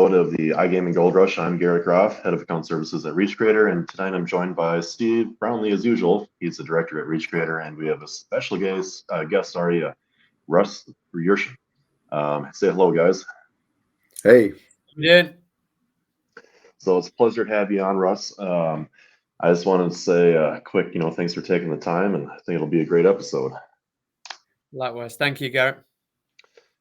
episode of the iGamingGoldrush. I'm Garrett Groff, Head of Account Services at Reach Creator, and tonight I'm joined by Steve Brownlee as usual. He's the Director at Reach Creator, and we have a special guest, Russ Yershon. Say hello, guys. Hey. Yeah. So it's a pleasure to have you on, Russ. I just wanted to say a quick, thanks for taking the time, and I think it'll be a great episode. Likewise. Thank you, Garrett.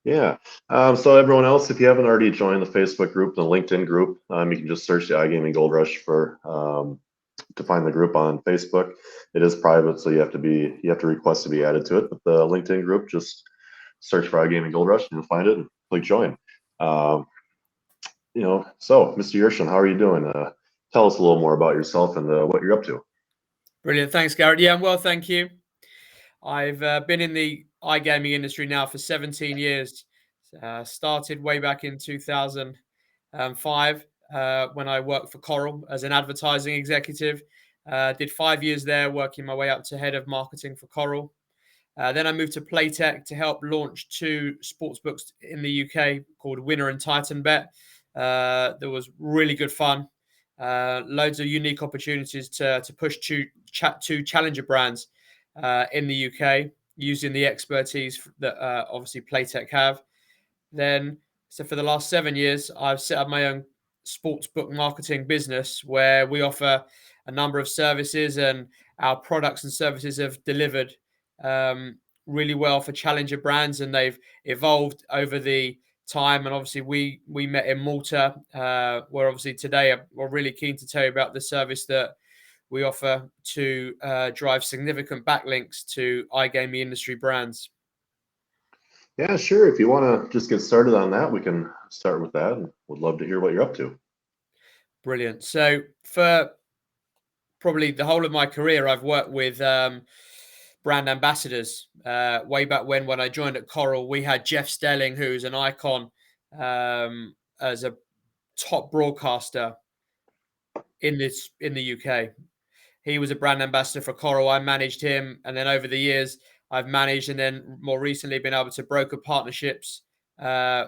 Yeah. So everyone else, if you haven't already joined the Facebook group, the LinkedIn group, you can just search the iGaming Gold Rush to find the group on Facebook. It is private, so you have to request to be added to it. But the LinkedIn group, just search for iGaming Gold Rush and you'll find it and click join. So Mr. Yershon, how are you doing? Tell us a little more about yourself and what you're up to. Brilliant. Thanks, Garrett. Yeah, I'm well, thank you. I've been in the iGaming industry now for 17 years. Started way back in 2005 when I worked for Coral as an advertising executive. Did 5 years there, working my way up to head of marketing for Coral. Then I moved to Playtech to help launch 2 sportsbooks in the UK called Winner and Titan Bet. That was really good fun. Loads of unique opportunities to push 2 challenger brands in the UK using the expertise that obviously Playtech have. Then, so for the last 7 years, I've set up my own sportsbook marketing business where we offer a number of services, and our products and services have delivered really well for challenger brands, and they've evolved over the time. And obviously we met in Malta, where obviously today we're really keen to tell you about the service that we offer to drive significant backlinks to iGaming industry brands. Yeah, sure. If you want to just get started on that, we can start with that, and would love to hear what you're up to. Brilliant. So for probably the whole of my career, I've worked with brand ambassadors. Way back when I joined at Coral, we had Jeff Stelling, who's an icon as a top broadcaster in the UK. He was a brand ambassador for Coral. I managed him, and then over the years, I've managed, and then more recently, been able to broker partnerships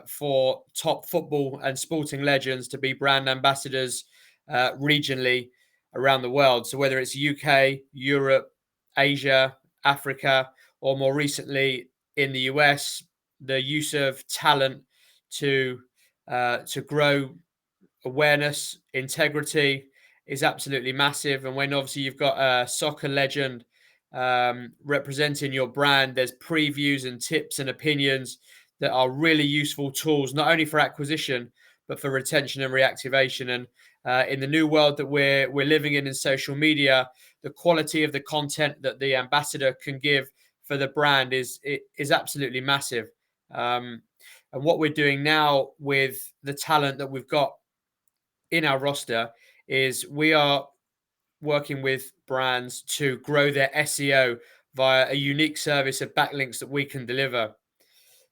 for top football and sporting legends to be brand ambassadors regionally around the world. So whether it's UK, Europe, Asia, Africa, or more recently in the US, the use of talent to grow awareness, integrity is absolutely massive. And when obviously you've got a soccer legend representing your brand, there's previews and tips and opinions that are really useful tools, not only for acquisition, but for retention and reactivation. And in the new world that we're living in social media, the quality of the content that the ambassador can give for the brand is absolutely massive. And what we're doing now with the talent that we've got in our roster is we are working with brands to grow their SEO via a unique service of backlinks that we can deliver.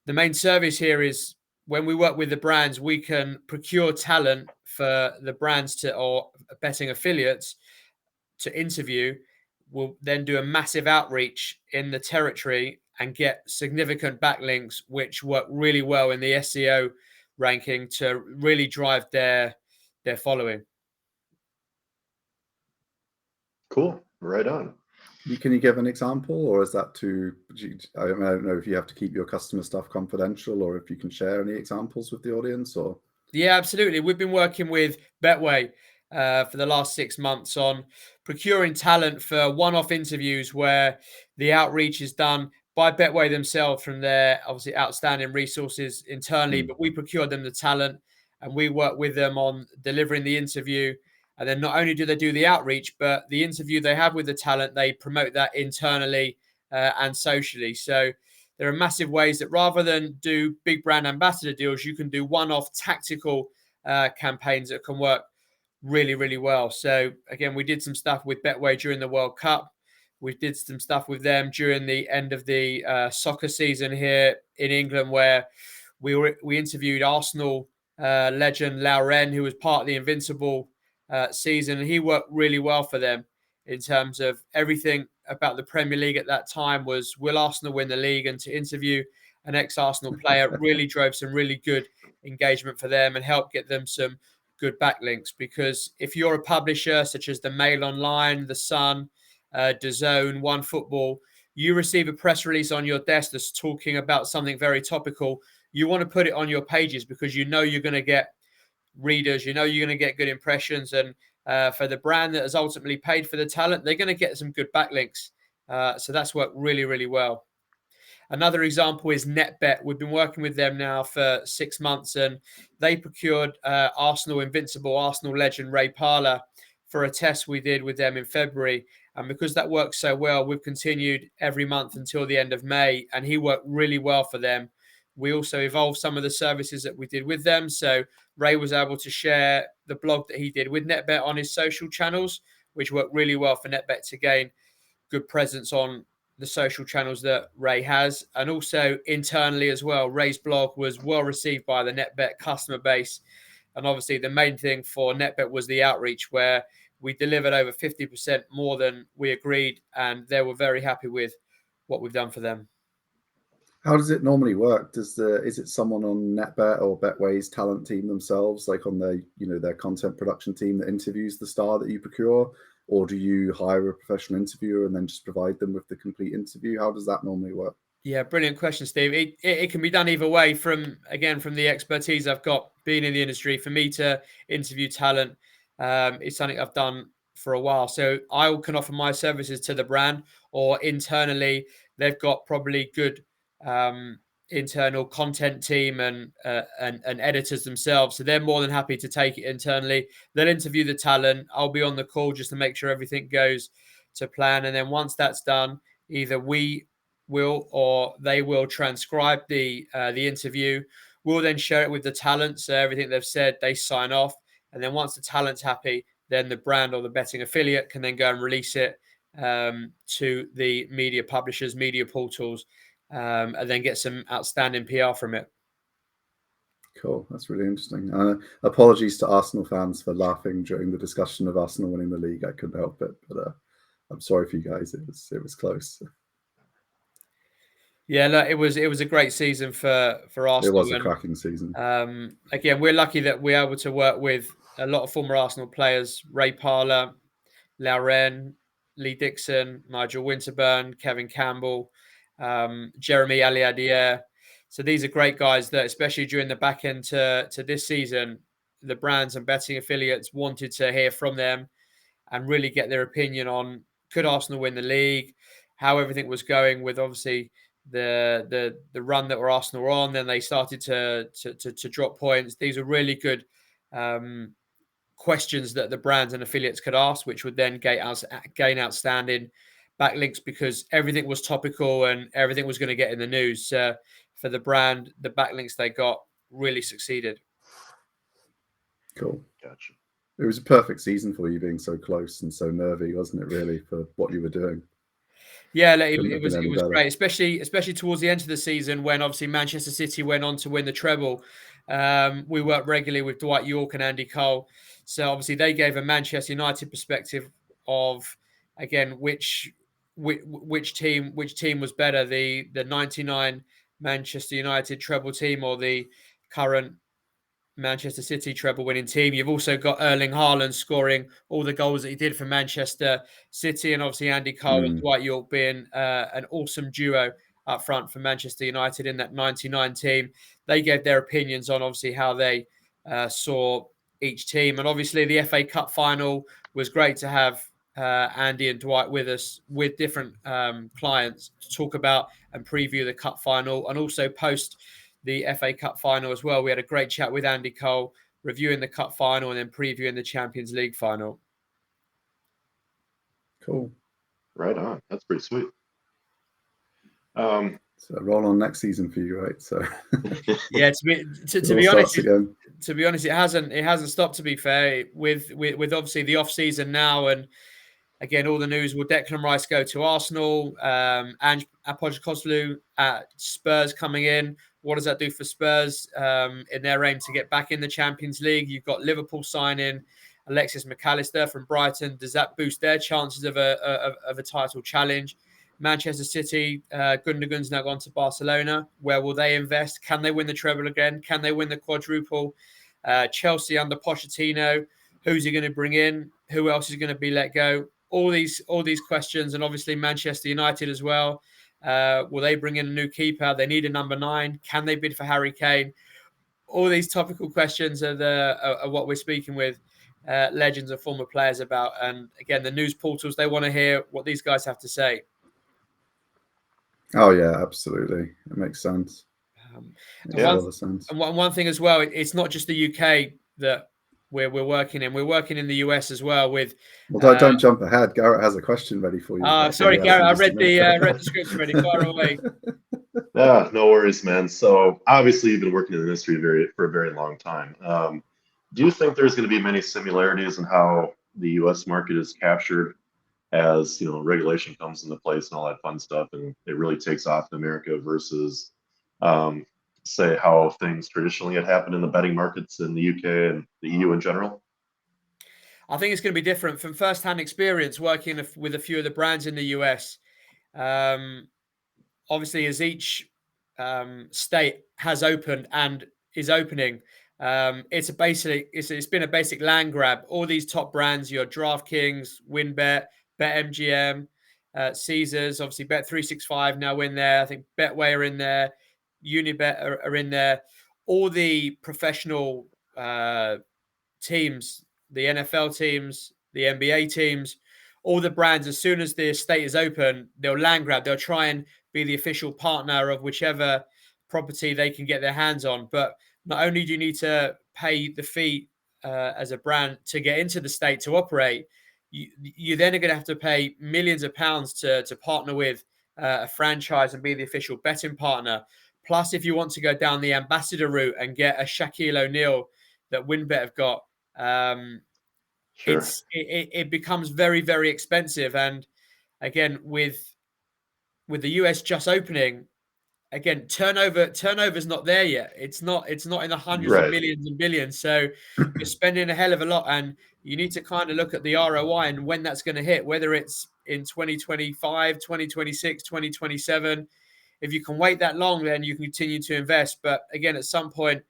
The main service here is when we work with the brands, we can procure talent for the brands or betting affiliates to interview. We'll then do a massive outreach in the territory and get significant backlinks, which work really well in the SEO ranking to really drive their following. Cool. Right on. Can you give an example, or is that too? I don't know if you have to keep your customer stuff confidential, or if you can share any examples with the audience. Or yeah, absolutely. We've been working with Betway for the last 6 months on procuring talent for one-off interviews where the outreach is done by Betway themselves from their obviously outstanding resources internally, but we procure them the talent and we work with them on delivering the interview. And then not only do they do the outreach, but the interview they have with the talent, they promote that internally and socially. So there are massive ways that rather than do big brand ambassador deals, you can do one-off tactical campaigns that can work really, really well. So again, we did some stuff with Betway during the World Cup. We did some stuff with them during the end of the soccer season here in England, where we interviewed Arsenal legend Lauren, who was part of the Invincible season, and he worked really well for them in terms of everything about the Premier League at that time was, will Arsenal win the league? And to interview an ex-Arsenal player, really drove some really good engagement for them and helped get them some good backlinks. Because if you're a publisher such as the Mail Online, the Sun, DAZN, OneFootball, you receive a press release on your desk that's talking about something very topical. You want to put it on your pages because you know you're going to get readers, you know you're going to get good impressions, and for the brand that has ultimately paid for the talent, they're going to get some good backlinks. So that's worked really, really well. Another example is NetBet. We've been working with them now for 6 months, and they procured invincible Arsenal legend Ray Parlour for a test we did with them in February. And because that worked so well, we've continued every month until the end of May, and he worked really well for them. We also evolved some of the services that we did with them. So Ray was able to share the blog that he did with NetBet on his social channels, which worked really well for NetBet to gain good presence on the social channels that Ray has. And also internally as well, Ray's blog was well received by the NetBet customer base. And obviously the main thing for NetBet was the outreach, where we delivered over 50% more than we agreed, and they were very happy with what we've done for them. How does it normally work? Is it someone on NetBet or Betway's talent team themselves, like on their content production team, that interviews the star that you procure, or do you hire a professional interviewer and then just provide them with the complete interview? How does that normally work? Yeah, brilliant question, Steve. It can be done either way. From the expertise I've got being in the industry, for me to interview talent is something I've done for a while. So I can offer my services to the brand, or internally they've got probably good internal content team and editors themselves. So they're more than happy to take it internally. They'll interview the talent. I'll be on the call just to make sure everything goes to plan. And then once that's done, either we will or they will transcribe the interview. We'll then share it with the talent. So everything they've said, they sign off. And then once the talent's happy, then the brand or the betting affiliate can then go and release it to the media publishers, media portals, and then get some outstanding PR from it. Cool. That's really interesting. Apologies to Arsenal fans for laughing during the discussion of Arsenal winning the league. I couldn't help it, but I'm sorry for you guys. It was close. Yeah, no, it was a great season for Arsenal. It was a cracking season. Again, we're lucky that we're able to work with a lot of former Arsenal players: Ray Parlour, Lauren, Lee Dixon, Nigel Winterburn, Kevin Campbell, Jeremy Aliadier. So these are great guys that, especially during the back end to this season, the brands and betting affiliates wanted to hear from them and really get their opinion on, could Arsenal win the league, how everything was going with obviously the run that Arsenal were on. Then they started to drop points. These are really good questions that the brands and affiliates could ask, which would then gain outstanding backlinks, because everything was topical and everything was going to get in the news. For the brand, the backlinks they got really succeeded. Cool. Gotcha. It was a perfect season for you, being so close and so nervy, wasn't it, really, for what you were doing? Yeah, it was great, especially towards the end of the season, when obviously Manchester City went on to win the treble. We worked regularly with Dwight York and Andy Cole. So obviously they gave a Manchester United perspective of, again, which team was better, the 99 Manchester United treble team or the current Manchester City treble winning team. You've also got Erling Haaland scoring all the goals that he did for Manchester City, and obviously Andy Cole and Dwight York being an awesome duo up front for Manchester United in that 99 team. They gave their opinions on obviously how they saw each team. And obviously the FA Cup final was great to have Andy and Dwight with us, with different clients, to talk about and preview the cup final, and also post the FA Cup final as well. We had a great chat with Andy Cole, reviewing the cup final and then previewing the Champions League final. Cool. Right on. That's pretty sweet. So roll on next season for you, right? So yeah, to be honest, it hasn't stopped. To be fair, with obviously the off season now, and again all the news. Will Declan Rice go to Arsenal? Ange Postecoglou at Spurs coming in. What does that do for Spurs in their aim to get back in the Champions League? You've got Liverpool signing Alexis McAllister from Brighton. Does that boost their chances of a title challenge? Manchester City, Gundogan's now gone to Barcelona. Where will they invest? Can they win the treble again? Can they win the quadruple? Chelsea under Pochettino, who's he going to bring in? Who else is going to be let go? All these questions, and obviously Manchester United as well. Will they bring in a new keeper? They need a number 9. Can they bid for Harry Kane? All these topical questions are what we're speaking with legends and former players about. And again, the news portals, they want to hear what these guys have to say. Oh yeah, absolutely. It makes sense. And one thing as well, it's not just the UK that we're working in. We're working in the US as well with. Well, don't jump ahead. Garrett has a question ready for you. Sorry, Garrett. I read the script already. Far away. Yeah, no worries, man. So obviously you've been working in the industry for a very long time. Do you think there's going to be many similarities in how the U.S. market is captured as, you know, regulation comes into place and all that fun stuff, and it really takes off in America versus, say, how things traditionally had happened in the betting markets in the UK and the EU in general? I think it's going to be different from first-hand experience working with a few of the brands in the US. Obviously, as each state has opened and is opening, it's been a basic land grab. All these top brands, your DraftKings, WinBet, BetMGM, Caesars, obviously Bet365 now in there. I think Betway are in there, Unibet are in there. All the professional teams, the NFL teams, the NBA teams, all the brands, as soon as the estate is open, they'll land grab. They'll try and be the official partner of whichever property they can get their hands on. But not only do you need to pay the fee as a brand to get into the state to operate, you then are going to have to pay millions of pounds to partner with a franchise and be the official betting partner. Plus, if you want to go down the ambassador route and get a Shaquille O'Neal that WinBet have got, Sure. it becomes very, very expensive. And again, with the US just opening, again, turnover's not there yet. It's not in the hundreds of millions and billions. So you're spending a hell of a lot, and you need to kind of look at the ROI and when that's going to hit, whether it's in 2025, 2026, 2027. If you can wait that long, then you can continue to invest. But again, at some point,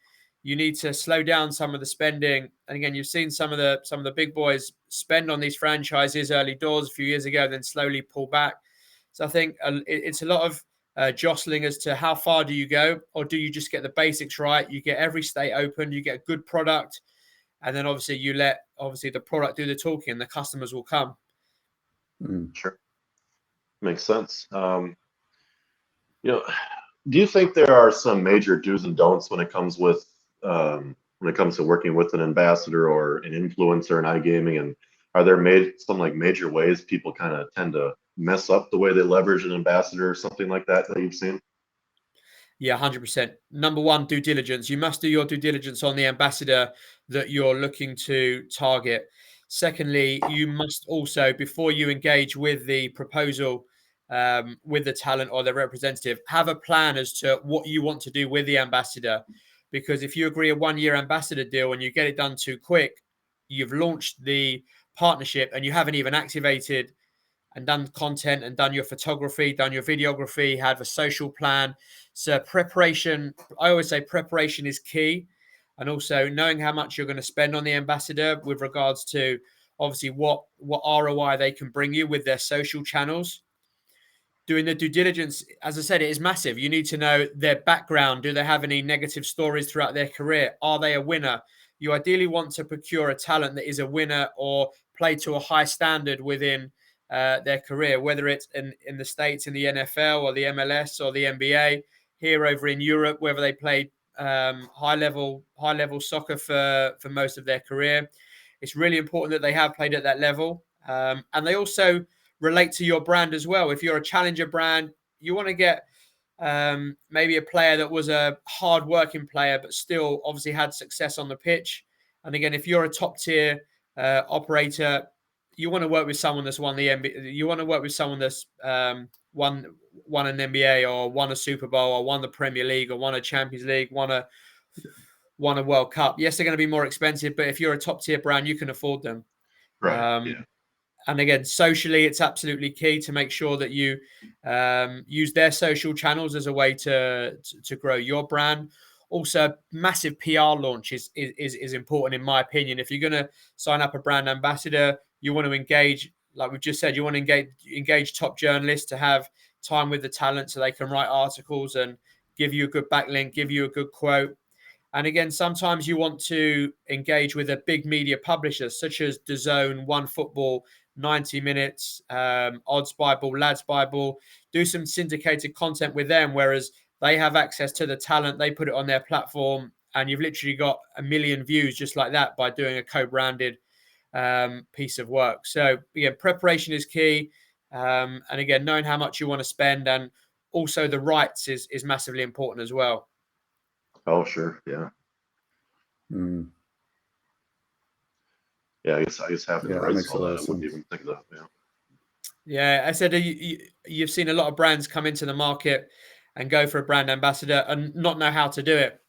you need to slow down some of the spending. And again, you've seen some of the big boys spend on these franchises early doors a few years ago, then slowly pull back. So I think it's a lot of jostling as to how far do you go, or do you just get the basics right? You get every state open, you get a good product, and then obviously you let the product do the talking, and the customers will come. Sure, makes sense. You know, do you think there are some major do's and don'ts when it comes to working with an ambassador or an influencer in iGaming? And are there some major ways people kind of tend to mess up the way they leverage an ambassador or something like that you've seen? Yeah, 100%. Number one, due diligence. You must do your due diligence on the ambassador that you're looking to target. Secondly, you must also, before you engage with the proposal, with the talent or the representative, have a plan as to what you want to do with the ambassador. Because if you agree a 1-year ambassador deal and you get it done too quick, you've launched the partnership and you haven't even activated and done content and done your photography, done your videography, have a social plan. So preparation, I always say preparation is key. And also knowing how much you're going to spend on the ambassador with regards to obviously what ROI they can bring you with their social channels. Doing the due diligence, as I said, it is massive. You need to know their background. Do they have any negative stories throughout their career? Are they a winner? You ideally want to procure a talent that is a winner or play to a high standard within their career, whether it's in the States, in the NFL or the MLS or the NBA, here over in Europe, whether they played high level soccer for most of their career. It's really important that they have played at that level. And they also relate to your brand as well. If you're a challenger brand, you want to get maybe a player that was a hard-working player, but still obviously had success on the pitch. And again, if you're a top-tier operator, you want to work with someone that's won the NBA. You want to work with someone that's won an NBA or won a Super Bowl or won the Premier League or won a Champions League, won a World Cup. Yes, they're going to be more expensive, but if you're a top-tier brand, you can afford them. Right. Yeah. And again, socially, it's absolutely key to make sure that you use their social channels as a way to grow your brand. Also, massive PR launch is important, in my opinion. If you're going to sign up a brand ambassador, you want to engage, like we've just said, you want to engage top journalists to have time with the talent so they can write articles and give you a good backlink, give you a good quote. And again, sometimes you want to engage with a big media publisher such as DAZN, OneFootball, 90 Minutes, Odds Bible, Lads Bible. Do some syndicated content with them, whereas they have access to the talent. They put it on their platform, and you've literally got 1 million views just like that by doing a co-branded piece of work. So again, preparation is key. And again, knowing how much you want to spend, and also the rights is massively important as well. Oh, sure. Yeah. Mm. Yeah, I guess having the Yeah, that rights makes and a all lot that, of I wouldn't sense. even think of that. Yeah. Yeah, I said you've seen a lot of brands come into the market and go for a brand ambassador and not know how to do it.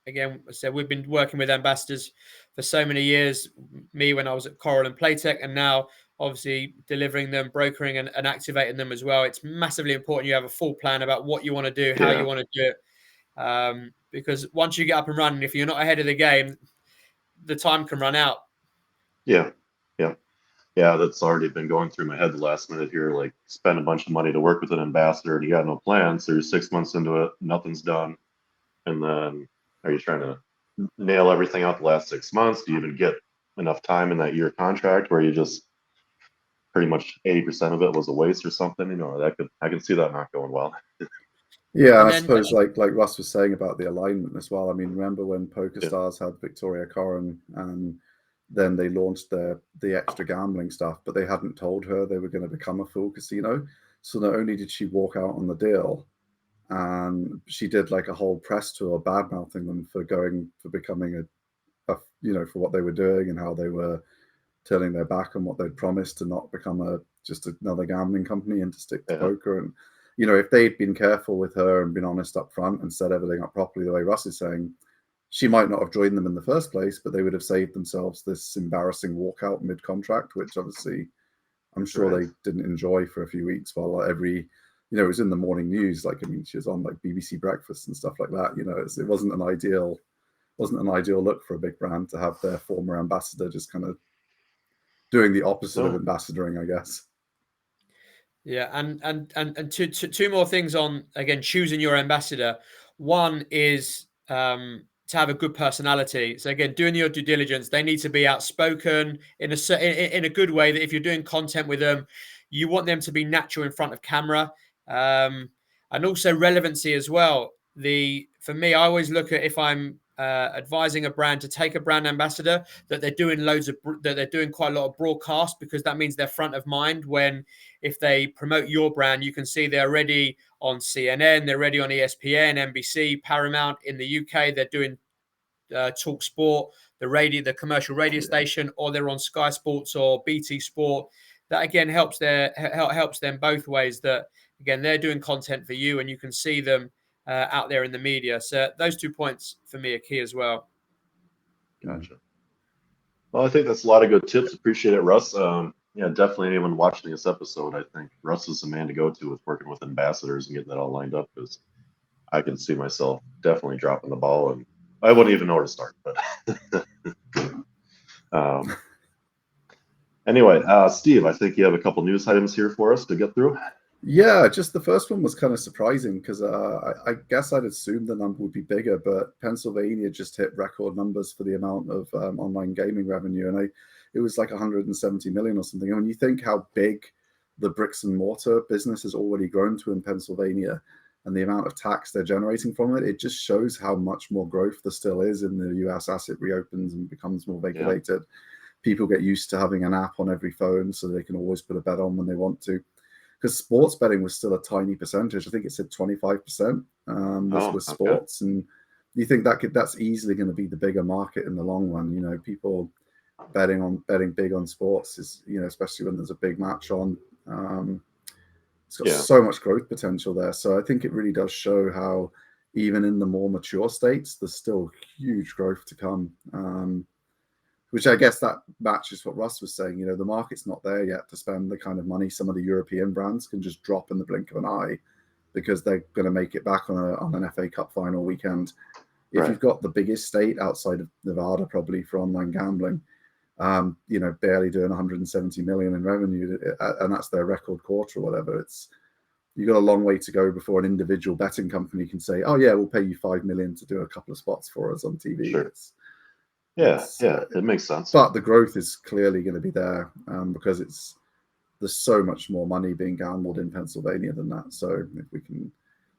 Again, I said we've been working with ambassadors for so many years. Me when I was at Coral and Playtech, and now obviously delivering them, brokering and activating them as well. It's massively important you have a full plan about what you want to do, how Yeah. you want to do it. Because once you get up and running, if you're not ahead of the game, the time can run out. Yeah. Yeah. Yeah, that's already been going through my head the last minute here. Like, spend a bunch of money to work with an ambassador and you got no plans. So you're 6 months into it, nothing's done. And then are you trying to nail everything out the last 6 months? Do you even get enough time in that year contract where you just pretty much 80% of it was a waste or something? You know, I can see that not going well. Yeah, and And I then suppose like Russ was saying about the alignment as well. I mean, remember when Yeah. PokerStars had Victoria Coren, and then they launched the extra gambling stuff, but they hadn't told her they were going to become a full casino. So not only did she walk out on the deal, and she did like a whole press tour bad mouthing them for becoming a for what they were doing and how they were turning their back on what they'd promised to not become just another gambling company and to stick to Yeah. poker. And if they'd been careful with her and been honest up front and set everything up properly the way Russ is saying, she might not have joined them in the first place, but they would have saved themselves this embarrassing walkout mid-contract, which obviously I'm sure Right. they didn't enjoy for a few weeks while it was in the morning news. Like, I mean, she was on like BBC Breakfast and stuff like that. It wasn't an ideal look for a big brand to have their former ambassador just kind of doing the opposite of No. ambassadoring, I guess. Yeah, and two more things on, again, choosing your ambassador. One is to have a good personality. So again, doing your due diligence, they need to be outspoken in a good way. That if you're doing content with them, you want them to be natural in front of camera, and also relevancy as well. For me, I always look at, if I'm advising a brand to take a brand ambassador, that they're doing quite a lot of broadcast, because that means they're front of mind when, if they promote your brand, you can see they're already on CNN, they're already on ESPN, NBC, Paramount. In the UK, they're doing Talk Sport, the commercial radio station, or they're on Sky Sports or BT Sport. That again helps them both ways. That again, they're doing content for you, and you can see them out there in the media. So those 2 points for me are key as well. Gotcha. Well, I think that's a lot of good tips. Appreciate it, Russ. Yeah, definitely anyone watching this episode, I think Russ is the man to go to with working with ambassadors and getting that all lined up, because I can see myself definitely dropping the ball and I wouldn't even know where to start. But anyway, Steve, I think you have a couple news items here for us to get through. Yeah, just the first one was kind of surprising because I guess I'd assumed the number would be bigger, but Pennsylvania just hit record numbers for the amount of online gaming revenue, and it was like 170 million or something. And when you think how big the bricks and mortar business has already grown to in Pennsylvania, and the amount of tax they're generating from it, it just shows how much more growth there still is in the US as it reopens and becomes more regulated. Yeah. People get used to having an app on every phone so they can always put a bet on when they want to. Because sports betting was still a tiny percentage. I think it said 25% was sports. Okay. And you think that's easily going to be the bigger market in the long run. People betting big on sports is, especially when there's a big match on. It's got so much growth potential there. So I think it really does show how even in the more mature states, there's still huge growth to come. which I guess that matches what Russ was saying. The market's not there yet to spend the kind of money some of the European brands can just drop in the blink of an eye, because they're going to make it back on an FA Cup final weekend. If you've got the biggest state outside of Nevada, probably for online gambling, barely doing 170 million in revenue, and that's their record quarter or whatever, you've got a long way to go before an individual betting company can say, oh yeah, we'll pay you 5 million to do a couple of spots for us on TV. Sure. It makes sense. But the growth is clearly going to be there, because there's so much more money being gambled in Pennsylvania than that. So if we can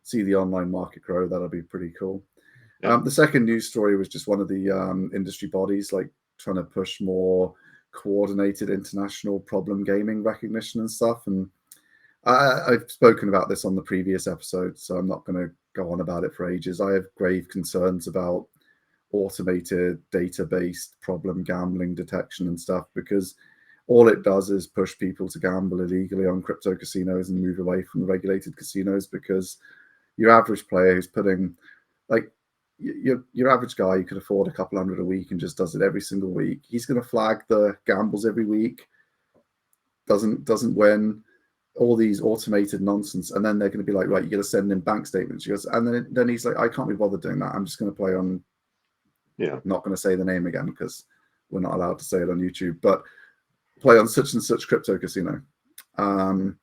see the online market grow, that'll be pretty cool. Yeah. The second news story was just one of the industry bodies trying to push more coordinated international problem gaming recognition and stuff. And I've spoken about this on the previous episode, so I'm not going to go on about it for ages. I have grave concerns about automated data-based problem gambling detection and stuff, because all it does is push people to gamble illegally on crypto casinos and move away from the regulated casinos, because your average player who's putting, your average guy who could afford a couple hundred a week and just does it every single week, he's going to flag the gambles every week, doesn't win, all these automated nonsense, and then they're going to be like, right, you got to send in bank statements. And then he's like, I can't be bothered doing that. I'm just going to play on, not going to say the name again because we're not allowed to say it on YouTube, but play on such and such crypto casino. And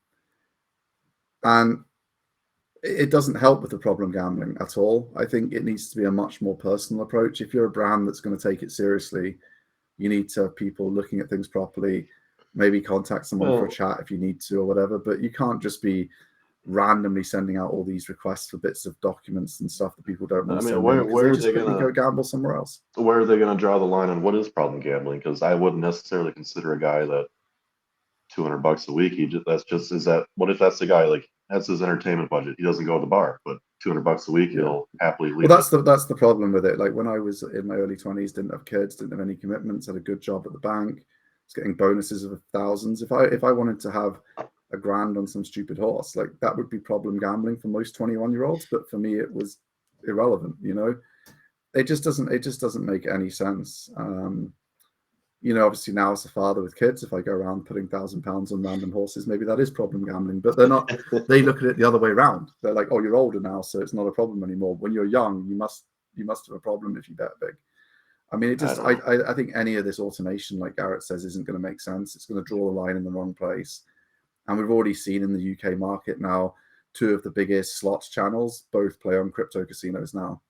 it doesn't help with the problem gambling at all. I think it needs to be a much more personal approach. If you're a brand that's going to take it seriously, you need to have people looking at things properly, maybe contact someone for a chat if you need to or whatever, but you can't just be randomly sending out all these requests for bits of documents and stuff that people don't want to send in, where are they going to go gamble somewhere else? Where are they going to draw the line on what is problem gambling? Because I wouldn't necessarily consider a guy that $200 a week, what if that's the guy, that's his entertainment budget, he doesn't go to the bar, but $200 a week he'll happily leave. Well, that's the problem with it. When I was in my early 20s, didn't have kids, didn't have any commitments, had a good job at the bank, was getting bonuses of thousands. If I wanted to have $1,000 on some stupid horse, that would be problem gambling for most 21-year-olds, but for me it was irrelevant. It just doesn't make any sense. Obviously now as a father with kids, if I go around putting £1,000 on random horses, maybe that is problem gambling, but they're not. They look at it the other way around. They're like, oh, you're older now, so it's not a problem anymore. When you're young, you must have a problem if you bet big. I mean, I think any of this automation, like Garrett says, isn't going to make sense. It's going to draw the line in the wrong place. And we've already seen in the UK market now, 2 of the biggest slots channels both play on crypto casinos now,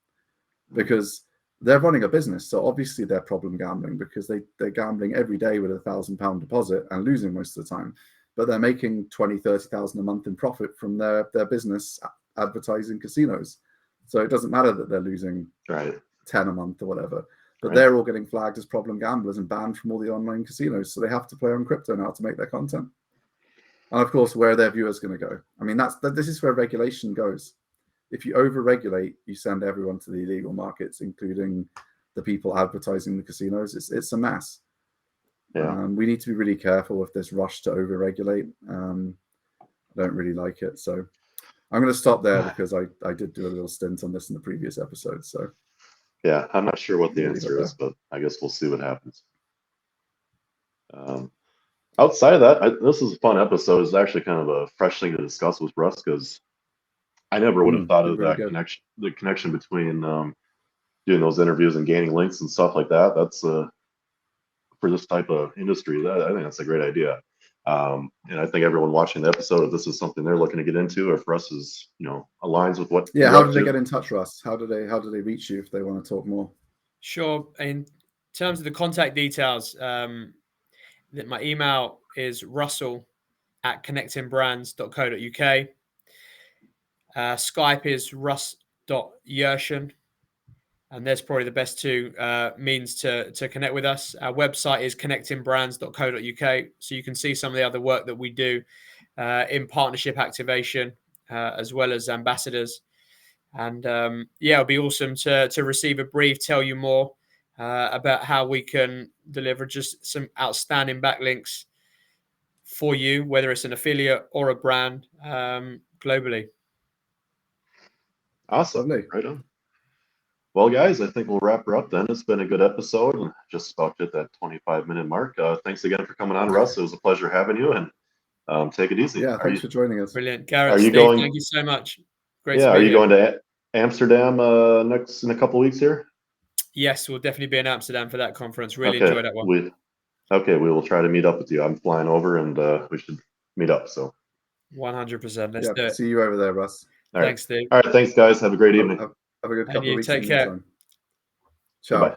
because they're running a business. So obviously they're problem gambling, because they're gambling every day with £1,000 deposit and losing most of the time. But they're making 20,000, 30,000 a month in profit from their business advertising casinos. So it doesn't matter that they're losing 10 a month or whatever. But they're all getting flagged as problem gamblers and banned from all the online casinos. So they have to play on crypto now to make their content. And of course, where are their viewers going to go? I mean, this is where regulation goes. If you over-regulate, you send everyone to the illegal markets, including the people advertising the casinos. It's a mess. Yeah. We need to be really careful with this rush to over-regulate. I don't really like it. So I'm going to stop there, because I did do a little stint on this in the previous episode. So yeah, I'm not sure what the answer is, but I guess we'll see what happens. Outside of that, this is a fun episode. It's actually kind of a fresh thing to discuss with Russ, because I never would have thought of that connection, the connection between doing those interviews and gaining links and stuff like that. That's for this type of industry, I think that's a great idea. And I think everyone watching the episode, if this is something they're looking to get into, if Russ is, aligns with what. Yeah, how do they get in touch, Russ? How do they reach you if they want to talk more? Sure. In terms of the contact details, my email is russell@connectingbrands.co.uk. Skype is russ.yershon. And there's probably the best 2 means to connect with us. Our website is connectingbrands.co.uk. So you can see some of the other work that we do in partnership activation, as well as ambassadors. And it'll be awesome to receive a brief, tell you more about how we can deliver just some outstanding backlinks for you, whether it's an affiliate or a brand, globally. Awesome. Lovely. Right on. Well, guys, I think we'll wrap her up then. It's been a good episode and just about hit that 25-minute mark. Thanks again for coming on, Russ. It was a pleasure having you, and take it easy. Yeah, thanks for joining us. Brilliant. Garrett, Are you Steve, going? thank you so much. Great Yeah, to be are you here. going to Amsterdam next in a couple weeks here? Yes, we'll definitely be in Amsterdam for that conference. Really Okay, enjoy that one. we will try to meet up with you. I'm flying over, and we should meet up. So 100%. Let's do it. See you over there, Russ. all right. Thanks, Steve. All right, thanks, guys. Have a great evening. Have a good And couple you, of weeks take in the care. meantime. Ciao. Goodbye.